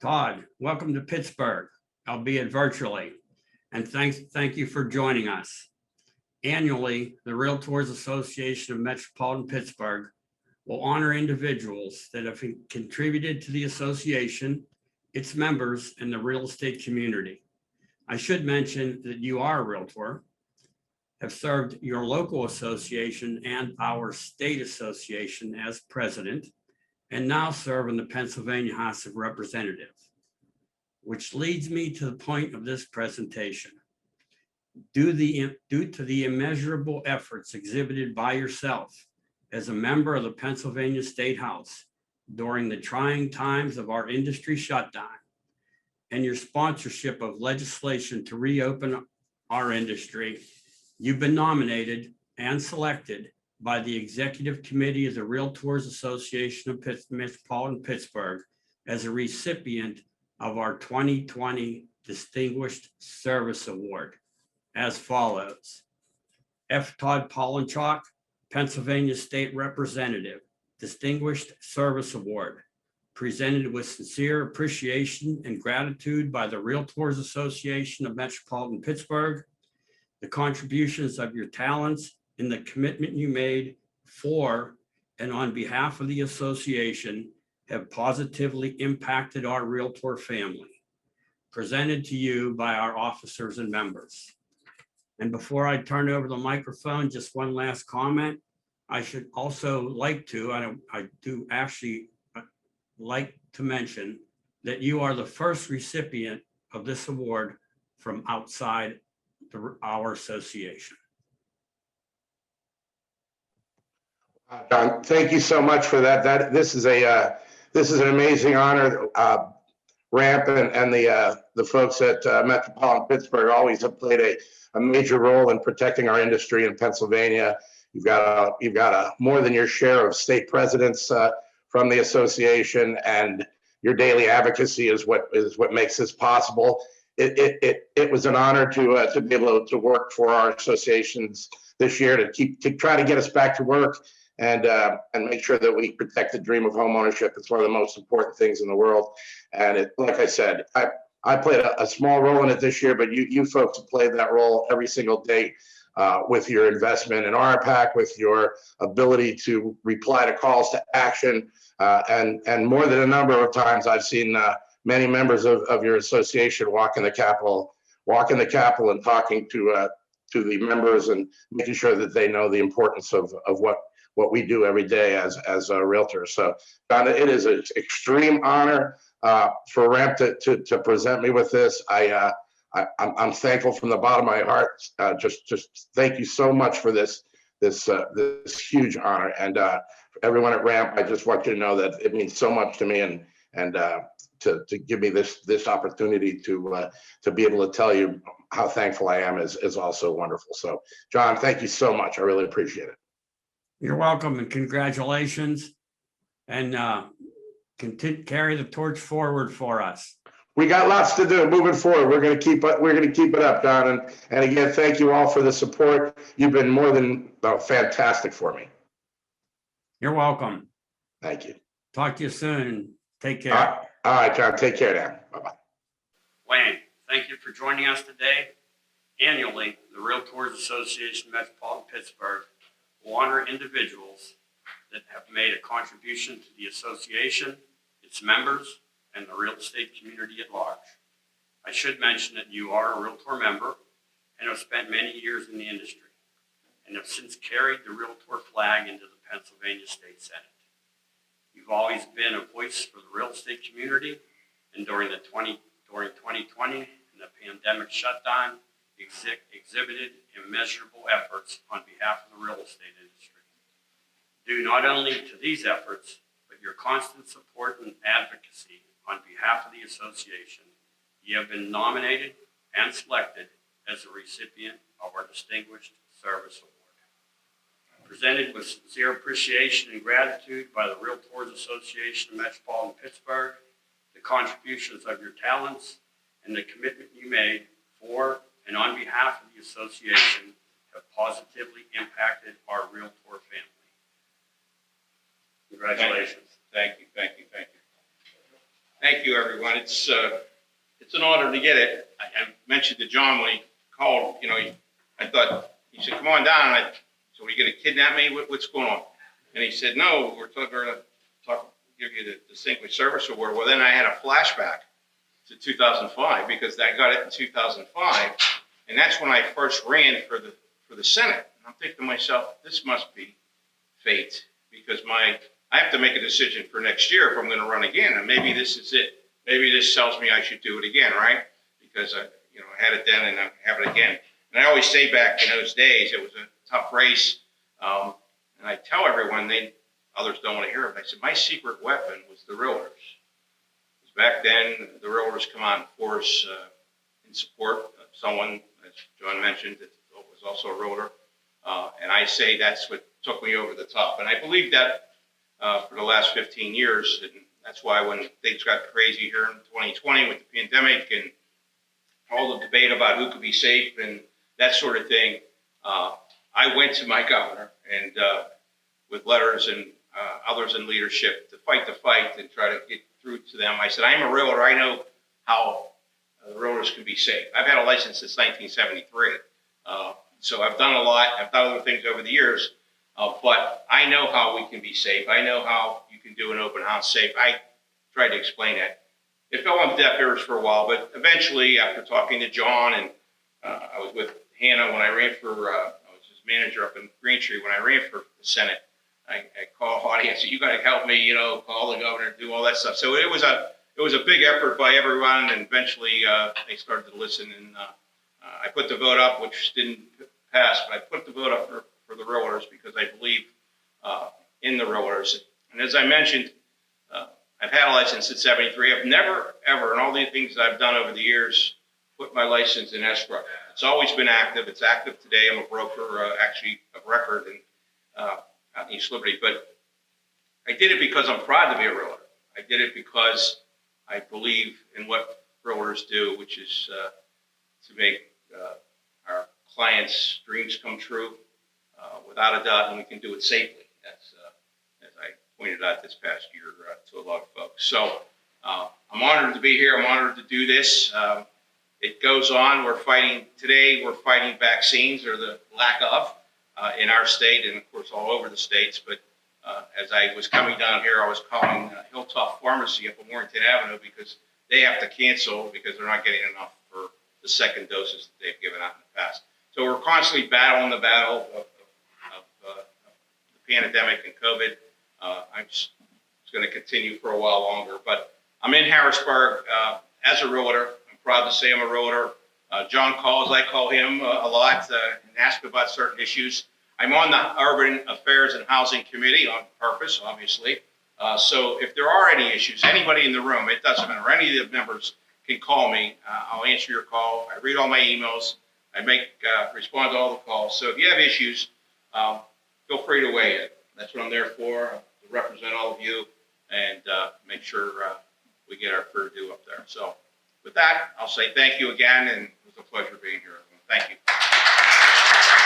Todd, welcome to Pittsburgh, albeit virtually, and thank you for joining us. Annually, the Realtors Association of Metropolitan Pittsburgh will honor individuals that have contributed to the association, its members, and the real estate community. I should mention that you are a Realtor, have served your local association and our state association as president, and now serve in the Pennsylvania House of Representatives, which leads me to the point of this presentation. Due to the immeasurable efforts exhibited by yourself as a member of the Pennsylvania State House during the trying times of our industry shutdown, and your sponsorship of legislation to reopen our industry, you've been nominated and selected by the Executive Committee of the Realtors Association of Metropolitan Pittsburgh as a recipient of our 2020 Distinguished Service Award as follows. F. Todd Polinchok, Pennsylvania State Representative, Distinguished Service Award, presented with sincere appreciation and gratitude by the Realtors Association of Metropolitan Pittsburgh. The contributions of your talents and the commitment you made for and on behalf of the association have positively impacted our Realtor family. Presented to you by our officers and members. And before I turn over the microphone, just one last comment. I should also like to, I do actually like to mention that you are the first recipient of this award from outside our association. John, thank you so much for that. This is an amazing honor. Ramp and the folks at Metropolitan Pittsburgh always have played a major role in protecting our industry in Pennsylvania. You've got a more than your share of state presidents from the association, and your daily advocacy is what makes this possible. It was an honor to be able to work for our associations this year to try to get us back to work and make sure that we protect the dream of homeownership. It's one of the most important things in the world. And like I said, I played a small role in it this year, but you folks have played that role every single day with your investment in RPAC, with your ability to reply to calls to action. And more than a number of times I've seen many members of your association walk in the Capitol and talking to the members and making sure that they know the importance of what we do every day as a realtor. So, John, it is an extreme honor for Ramp to present me with this. I'm thankful from the bottom of my heart. Just thank you so much for this huge honor. And for everyone at Ramp, I just want you to know that it means so much to me, and to give me this opportunity to be able to tell you how thankful I am is also wonderful. So, John, thank you so much. I really appreciate it. You're welcome, and congratulations, and carry the torch forward for us. We got lots to do moving forward. We're going to keep it up, Don. And again, thank you all for the support. You've been more than fantastic for me. You're welcome. Thank you. Talk to you soon. Take care. All right, John. Take care now. Bye-bye. Wayne, thank you for joining us today. Annually, the Realtors Association of Metropolitan Pittsburgh will honor individuals that have made a contribution to the association, its members, and the real estate community at large. I should mention that you are a Realtor member and have spent many years in the industry and have since carried the Realtor flag into the Pennsylvania State Senate. You've always been a voice for the real estate community, and during 2020 and the pandemic shutdown, exhibited immeasurable efforts on behalf of the real estate industry. Due not only to these efforts, but your constant support and advocacy on behalf of the association, you have been nominated and selected as a recipient of our Distinguished Service Award. Presented with sincere appreciation and gratitude by the Realtors Association of Metropolitan Pittsburgh, the contributions of your talents and the commitment you made for and on behalf of the association have positively impacted our Realtor family. Congratulations. Thank you, everyone. it's an honor to get it. I mentioned to John when he called, I thought, he said, come on down. And so are you going to kidnap me? What's going on? And he said, no, we're going to give you the Distinguished Service Award. Well, then I had a flashback to 2005 because I got it in 2005. And that's when I first ran for the Senate. And I'm thinking to myself, this must be fate because I have to make a decision for next year if I'm going to run again. And maybe this is it. Maybe this tells me I should do it again, right? Because I had it then and I have it again. And I always say back in those days, it was a tough race. And I tell everyone, others don't want to hear it. I said, my secret weapon was the realtors. Because back then, the realtors come out in force in support of someone, as John mentioned, that was also a realtor. And I say that's what took me over the top. And I believe that for the last 15 years. And that's why when things got crazy here in 2020 with the pandemic and all the debate about who could be safe and that sort of thing, I went to my governor and with letters and others in leadership to fight the fight and try to get through to them. I said, I'm a realtor. I know how the realtors can be safe. I've had a license since 1973. So I've done a lot. I've done other things over the years. But I know how we can be safe. I know how you can do an open house safe. I tried to explain that. It fell on deaf ears for a while, but eventually, after talking to John, and I was with Hannah when I ran for, I was his manager up in Greentree when I ran for the Senate. I called Hottie. I said, "You got to help me, call the governor, do all that stuff." So it was a big effort by everyone, and eventually they started to listen. And I put the vote up, which didn't pass, but I put the vote up for the realtors because I believe in the realtors. And as I mentioned, I've had a license since '73. I've never, ever, in all the things that I've done over the years, put my license in escrow. It's always been active. It's active today. I'm a broker, actually, of record out in East Liberty. But I did it because I'm proud to be a realtor. I did it because I believe in what realtors do, which is to make our clients' dreams come true without a doubt, and we can do it safely, as I pointed out this past year to a lot of folks. So I'm honored to be here. I'm honored to do this. It goes on. We're fighting vaccines, or the lack of, in our state and, of course, all over the states. But as I was coming down here, I was calling Hilltop Pharmacy up on Warrington Avenue because they have to cancel because they're not getting enough for the second doses that they've given out in the past. So we're constantly battling the battle of the pandemic and COVID. It's going to continue for a while longer. But I'm in Harrisburg as a realtor. I'm proud to say I'm a realtor. John calls, I call him a lot and ask about certain issues. I'm on the Urban Affairs and Housing Committee on purpose, obviously. So if there are any issues, anybody in the room, it doesn't matter, any of the members can call me. I'll answer your call. I read all my emails. I respond to all the calls. So if you have issues, feel free to weigh in. That's what I'm there for, to represent all of you and make sure we get our fair due up there. So with that, I'll say thank you again, and it was a pleasure being here. Thank you.